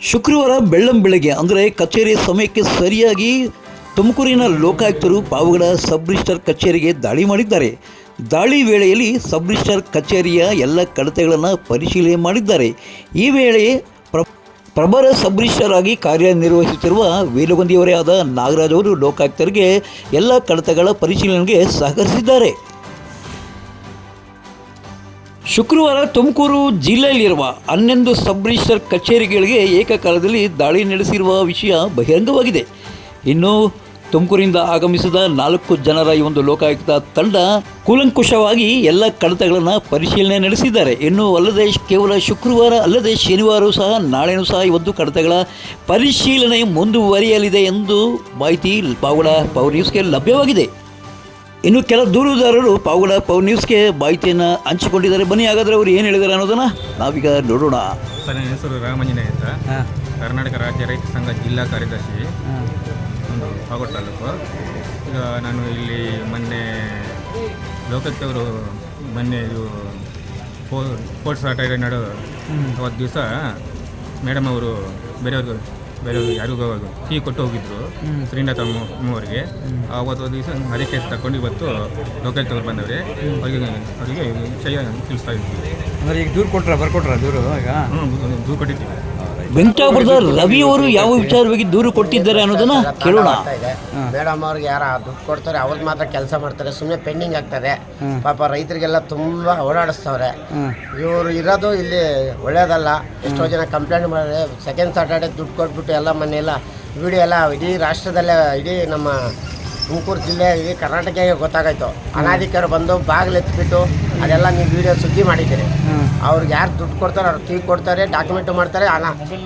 ಶುಕ್ರವಾರ ಬೆಳ್ಳಂಬೆಳಗ್ಗೆ ಅಂದರೆ ಕಚೇರಿ ಸಮಯಕ್ಕೆ ಸರಿಯಾಗಿ ತುಮಕೂರಿನ ಲೋಕಾಯುಕ್ತರು ಪಾವಗಡ ಸಬ್ ರಿಜಿಸ್ಟರ್ ಕಚೇರಿಗೆ ದಾಳಿ ಮಾಡಿದ್ದಾರೆ. ದಾಳಿ ವೇಳೆಯಲ್ಲಿ ಸಬ್ ರಿಜಿಸ್ಟರ್ ಕಚೇರಿಯ ಎಲ್ಲ ಕಡತಗಳನ್ನು ಪರಿಶೀಲನೆ ಮಾಡಿದ್ದಾರೆ. ಈ ವೇಳೆ ಪ್ರಭಾರ ಸಬ್ ರಿಜಿಸ್ಟರ್ ಆಗಿ ಕಾರ್ಯನಿರ್ವಹಿಸುತ್ತಿರುವ ವೇಲಗೊಂದಿಯವರೇ ಆದ ನಾಗರಾಜ್ ಅವರು ಲೋಕಾಯುಕ್ತರಿಗೆ ಎಲ್ಲ ಕಡತಗಳ ಪರಿಶೀಲನೆಗೆ ಸಹಕರಿಸಿದ್ದಾರೆ. ಶುಕ್ರವಾರ ತುಮಕೂರು ಜಿಲ್ಲೆಯಲ್ಲಿರುವ 11 ಸಬ್ ರಿಜಿಸ್ಟರ್ ಕಚೇರಿಗಳಿಗೆ ಏಕಕಾಲದಲ್ಲಿ ದಾಳಿ ನಡೆಸಿರುವ ವಿಷಯ ಬಹಿರಂಗವಾಗಿದೆ. ಇನ್ನು ತುಮಕೂರಿಂದ ಆಗಮಿಸಿದ 4 ಜನರ ಈ ಒಂದು ಲೋಕಾಯುಕ್ತ ತಂಡ ಕೂಲಂಕುಷವಾಗಿ ಎಲ್ಲ ಕಡತಗಳನ್ನು ಪರಿಶೀಲನೆ ನಡೆಸಿದ್ದಾರೆ. ಇನ್ನು ಅಲ್ಲದೆ ಕೇವಲ ಶುಕ್ರವಾರ ಅಲ್ಲದೆ ಶನಿವಾರ ಸಹ ನಾಳೆನೂ ಸಹ ಈ ಒಂದು ಕಡತಗಳ ಪರಿಶೀಲನೆ ಮುಂದುವರಿಯಲಿದೆ ಎಂದು ಮಾಹಿತಿ ಪಾವಗಡ ಪವರ್ ನ್ಯೂಸ್ಗೆ ಲಭ್ಯವಾಗಿದೆ. ಇನ್ನು ಕೆಲ ದೂರುದಾರರು ಪಾವಗಡ ಪವರ್ ನ್ಯೂಸ್ಗೆ ಮಾಹಿತಿಯನ್ನು ಹಂಚಿಕೊಂಡಿದ್ದಾರೆ. ಬನ್ನಿ ಹಾಗಾದರೆ ಅವರು ಏನು ಹೇಳಿದ್ದಾರೆ ಅನ್ನೋದನ್ನು ನಾವೀಗ ನೋಡೋಣ. ಸರ್, ನನ್ನ ಹೆಸರು ರಾಮಂಜನೇಯ ಅಂತ, ಕರ್ನಾಟಕ ರಾಜ್ಯ ರೈತ ಸಂಘ ಜಿಲ್ಲಾ ಕಾರ್ಯದರ್ಶಿ, ಒಂದು ಪಾವಗಡ ತಾಲೂಕು. ಈಗ ನಾನು ಇಲ್ಲಿ ಮೊನ್ನೆ ಲೋಕಾಯುಕ್ತವರು ಮೊನ್ನೆ ಇದು ಸ್ಪೋರ್ಟ್ಸ್ ಆಟ ನಡು ಅವತ್ತು ದಿವಸ ಮೇಡಮ್ ಅವರು ಬೇರೆಯವ್ರಿಗೆ ಯಾರಿಗೂ ಟೀ ಕೊಟ್ಟು ಹೋಗಿದ್ರು ಶ್ರೀನಾಥ ಅಮ್ಮವರಿಗೆ. ಅವತ್ತು ದಿವಸ ಅದೇ ಕೇಸ್ ತಗೊಂಡು ಇವತ್ತು ಲೋಕಾಯುಕ್ತವ್ರು ಬಂದವ್ರೆ, ಅವರಿಗೆ ವಿಷಯ ತಿಳಿಸ್ತಾ ಇದ್ವಿ. ಈಗ ದೂರು ಬರ್ಕೊಟ್ರ ದೂರು ಈಗ ದೂರು ಕೊಟ್ಟಿದ್ದೀವಿ. ವೆಂಕಟಾಪುರದ ರವಿ ಅವರು ಯಾವ ವಿಚಾರವಾಗಿ ದೂರು ಕೊಟ್ಟಿದ್ದಾರೆ ಅನ್ನೋದನ್ನ ಕೇಳೋಣ. ಮೇಡಮ್ ಅವ್ರಿಗೆ ಯಾರ ದುಡ್ಡು ಕೊಡ್ತಾರೆ ಅವ್ರಿಗೆ ಮಾತ್ರ ಕೆಲಸ ಮಾಡ್ತಾರೆ, ಸುಮ್ಮನೆ ಪೆಂಡಿಂಗ್ ಆಗ್ತದೆ. ಪಾಪ ರೈತರಿಗೆಲ್ಲ ತುಂಬ ಓಡಾಡಿಸ್ತವ್ರೆ. ಇವರು ಇರೋದು ಇಲ್ಲಿ ಒಳ್ಳೇದಲ್ಲ. ಎಷ್ಟೋ ಜನ ಕಂಪ್ಲೇಂಟ್ ಮಾಡಿದ್ರೆ ಸೆಕೆಂಡ್ ಸಾಟರ್ಡೆ ದುಡ್ಡು ಕೊಟ್ಬಿಟ್ಟು ಎಲ್ಲ ಮನೆಯೆಲ್ಲ ವಿಡಿಯೋ ಎಲ್ಲ ಇಡೀ ರಾಷ್ಟ್ರದಲ್ಲೇ, ಇಡೀ ನಮ್ಮ ತುಮಕೂರು ಜಿಲ್ಲೆ, ಇಡೀ ಕರ್ನಾಟಕಕ್ಕೆ ಗೊತ್ತಾಗಾಯ್ತು. ಅನಾಧಿಕಾರಿ ಬಂದು ಬಾಗಿಲೆತ್ಬಿಟ್ಟು ಅದೆಲ್ಲ ನೀವು ವಿಡಿಯೋ ಸುದ್ದಿ ಮಾಡಿದ್ದೀರಿ. ಅವ್ರಿಗೆ ಯಾರು ದುಡ್ಡು ಕೊಡ್ತಾರೆ ಅವ್ರು ಟೀ ಕೊಡ್ತಾರೆ, ಡಾಕ್ಯುಮೆಂಟ್ ಮಾಡ್ತಾರೆ.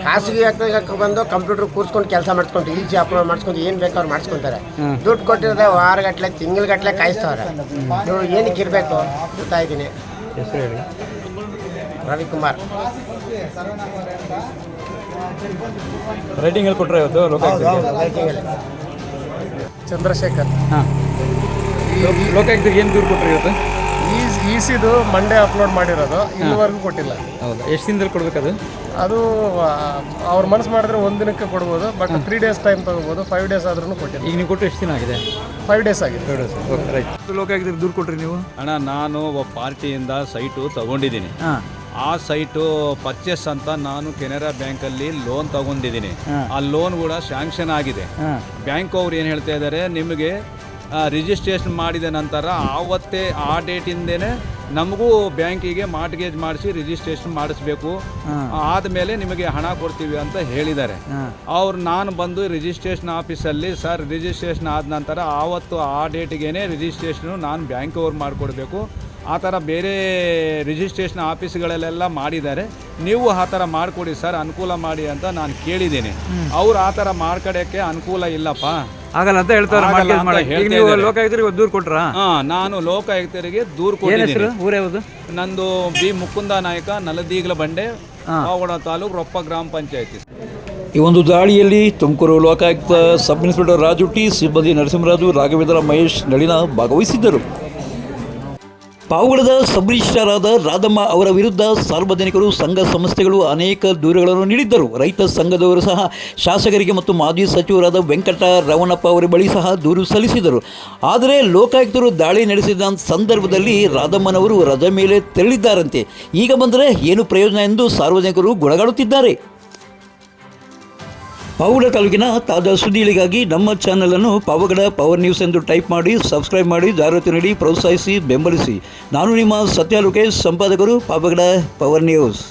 ಖಾಸಗಿ ವ್ಯಕ್ತಿಗೆ ಬಂದು ಕಂಪ್ಯೂಟರ್ ಕೂರಿಸ್ಕೊಂಡು ಕೆಲಸ ಮಾಡಿಸ್ಕೊಂಡು ಈಸಿ ಅಪ್ಲೋಡ್ ಮಾಡಿಸ್ಕೊಂಡು ಏನು ಬೇಕು ಅವ್ರು ಮಾಡಿಸ್ಕೊತಾರೆ. ದುಡ್ಡು ಕೊಟ್ಟಿರೋದೆ ವಾರಗಟ್ಟಲೆ ತಿಂಗಳಗಟ್ಟಲೆ ಕಾಯಿಸ್ತವ್ರೆ. ನೀವು ಏನಕ್ಕೆ ಇರಬೇಕು ಗೊತ್ತಾಯಿದ್ದೀನಿ. ಹೆಸರು ಹೇಳಿ. ರವಿಕುಮಾರ್. ರೈಟಿಂಗ್ ಹೇಳ್ಕೊಟ್ರೆ ಇವತ್ತು ರೈಟಿಂಗಲ್ಲಿ. ಚಂದ್ರಶೇಖರ್. ಹಾಂ, ಲೋಕಾಯುಕ್ತರಿಗೆ ಏನು ದೂರು ಕೊಟ್ಟರು ಇವತ್ತು? ಈಸಿದು ಮಂಡೇ ಅಪ್ಲೋಡ್ ಮಾಡಿರೋದು, ಇಲ್ಲಿವರೆಗೂ ಕೊಟ್ಟಿಲ್ಲ. ಹೌದಾ, ಎಷ್ಟು ದಿನದಲ್ಲಿ ಕೊಡ್ಬೇಕದು? ಅದು ಅವ್ರ ಮನಸ್ಸು ಮಾಡಿದ್ರೆ 1 ದಿನಕ್ಕೆ ಕೊಡ್ಬೋದು, ಬಟ್ 3 days ಟೈಮ್ ತೊಗೋಬೋದು. 5 days ಆದ್ರೂ ಕೊಟ್ಟಿಲ್ಲ. ಈಗ ನೀವು ಕೊಟ್ಟು ಎಷ್ಟು ದಿನ ಆಗಿದೆ? 5 days ಆಗಿದೆ. 5 days. Okay, right. ಲೋಕಾಯುಕ್ತರಿಗೆ ದೂರು ಕೊಟ್ರಿ ನೀವು? ಅಣ್ಣ, ನಾನು ಒಬ್ಬ ಪಾರ್ಟಿಯಿಂದ ಸೈಟು ತಗೊಂಡಿದ್ದೀನಿ. ಆ ಸೈಟು ಪರ್ಚೇಸ್ ಅಂತ ನಾನು ಕೆನರಾ ಬ್ಯಾಂಕಲ್ಲಿ ಲೋನ್ ತಗೊಂಡಿದ್ದೀನಿ. ಆ ಲೋನ್ ಕೂಡ ಸ್ಯಾಂಕ್ಷನ್ ಆಗಿದೆ. ಬ್ಯಾಂಕ್ ಅವ್ರು ಏನು ಹೇಳ್ತಾ ಇದ್ದಾರೆ, ನಿಮಗೆ ರಿಜಿಸ್ಟ್ರೇಷನ್ ಮಾಡಿದ ನಂತರ ಆವತ್ತೇ ಆ ಡೇಟಿಂದೇನೆ ನಮಗೂ ಬ್ಯಾಂಕಿಗೆ ಮಾರ್ಟ್ಗೇಜ್ ಮಾಡಿಸಿ ರಿಜಿಸ್ಟ್ರೇಷನ್ ಮಾಡಿಸ್ಬೇಕು, ಆದಮೇಲೆ ನಿಮಗೆ ಹಣ ಕೊಡ್ತೀವಿ ಅಂತ ಹೇಳಿದ್ದಾರೆ. ನಾನು ಬಂದು ರಿಜಿಸ್ಟ್ರೇಷನ್ ಆಫೀಸಲ್ಲಿ, ಸರ್ ರಿಜಿಸ್ಟ್ರೇಷನ್ ಆದ ನಂತರ ಆವತ್ತು ಆ ಡೇಟಿಗೇನೆ ರಿಜಿಸ್ಟ್ರೇಷನು ನಾನು ಬ್ಯಾಂಕ್ ಅವ್ರು ಮಾಡಿಕೊಡ್ಬೇಕು. ಆ ಥರ ಬೇರೆ ರಿಜಿಸ್ಟ್ರೇಷನ್ ಆಫೀಸ್ಗಳಲ್ಲೆಲ್ಲ ಮಾಡಿದ್ದಾರೆ, ನೀವು ಆ ಥರ ಮಾಡಿಕೊಡಿ ಸರ್, ಅನುಕೂಲ ಮಾಡಿ ಅಂತ ನಾನು ಕೇಳಿದ್ದೀನಿ. ಅವ್ರು ಆ ಥರ ಮಾಡ್ಕೊಡೋಕ್ಕೆ ಅನುಕೂಲ ಇಲ್ಲಪ್ಪ, ಆಗಲ್ಲ ಅಂತ ಹೇಳ್ತಾರೆ. ಲೋಕಾಯುಕ್ತರಿಗೆ ದೂರು ಕೊಟ್ರಾ? ನಾನು ಲೋಕಾಯುಕ್ತರಿಗೆ ದೂರು ಕೊಟ್ಟಿದ್ದೀನಿ. ಊರು ಯಾವುದು? ನಂದು ಬಿ ಮುಕುಂದ ನಾಯಕ, ನಲದೀಗ್ಲ ಬಂಡೆ, ಪಾವಗಡ ತಾಲೂಕು, ರೊಪ್ಪ ಗ್ರಾಮ ಪಂಚಾಯತಿ. ಈ ಒಂದು ದಾಳಿಯಲ್ಲಿ Tumakuru Lokayukta sub inspector Raju T, ಸಿಬ್ಬಂದಿ ನರಸಿಂಹರಾಜು, ರಾಘವೇಂದ್ರ, ಮಹೇಶ್, ನಳಿನ ಭಾಗವಹಿಸಿದ್ದರು. ಪಾವಗಡದ ಸಬ್ ರಿಜಿಸ್ಟ್ರಾರ್ ಆದ ರಾಧಮ್ಮ ಅವರ ವಿರುದ್ಧ ಸಾರ್ವಜನಿಕರು, ಸಂಘ ಸಂಸ್ಥೆಗಳು ಅನೇಕ ದೂರುಗಳನ್ನು ನೀಡಿದ್ದರು. ರೈತ ಸಂಘದವರು ಸಹ ಶಾಸಕರಿಗೆ ಮತ್ತು ಮಾಜಿ ಸಚಿವರಾದ ವೆಂಕಟ ರಮಣಪ್ಪ ಅವರ ಬಳಿ ಸಹ ದೂರು ಸಲ್ಲಿಸಿದರು. ಆದರೆ ಲೋಕಾಯುಕ್ತರು ದಾಳಿ ನಡೆಸಿದ ಸಂದರ್ಭದಲ್ಲಿ ರಾಧಮ್ಮನವರು ರಜೆ ಮೇಲೆ ತೆರಳಿದ್ದಾರಂತೆ. ಈಗ ಬಂದರೆ ಏನು ಪ್ರಯೋಜನ ಎಂದು ಸಾರ್ವಜನಿಕರು ಗುಣಗಾಡುತ್ತಿದ್ದಾರೆ. ಪಾವಗಡ ತಾಲೂಕಿನ ತಾಜಾ ಸುದ್ದಿಗಳಿಗಾಗಿ ನಮ್ಮ ಚಾನಲನ್ನು ಪಾವಗಡ ಪವರ್ ನ್ಯೂಸ್ ಎಂದು ಟೈಪ್ ಮಾಡಿ, ಸಬ್ಸ್ಕ್ರೈಬ್ ಮಾಡಿ, ಜಾಹೀರಾತು ನೀಡಿ, ಪ್ರೋತ್ಸಾಹಿಸಿ, ಬೆಂಬಲಿಸಿ. ನಾನು ನಿಮ್ಮ ಸತ್ಯ ಲೋಕೇಶ್, ಸಂಪಾದಕರು, ಪಾವಗಡ ಪವರ್ ನ್ಯೂಸ್.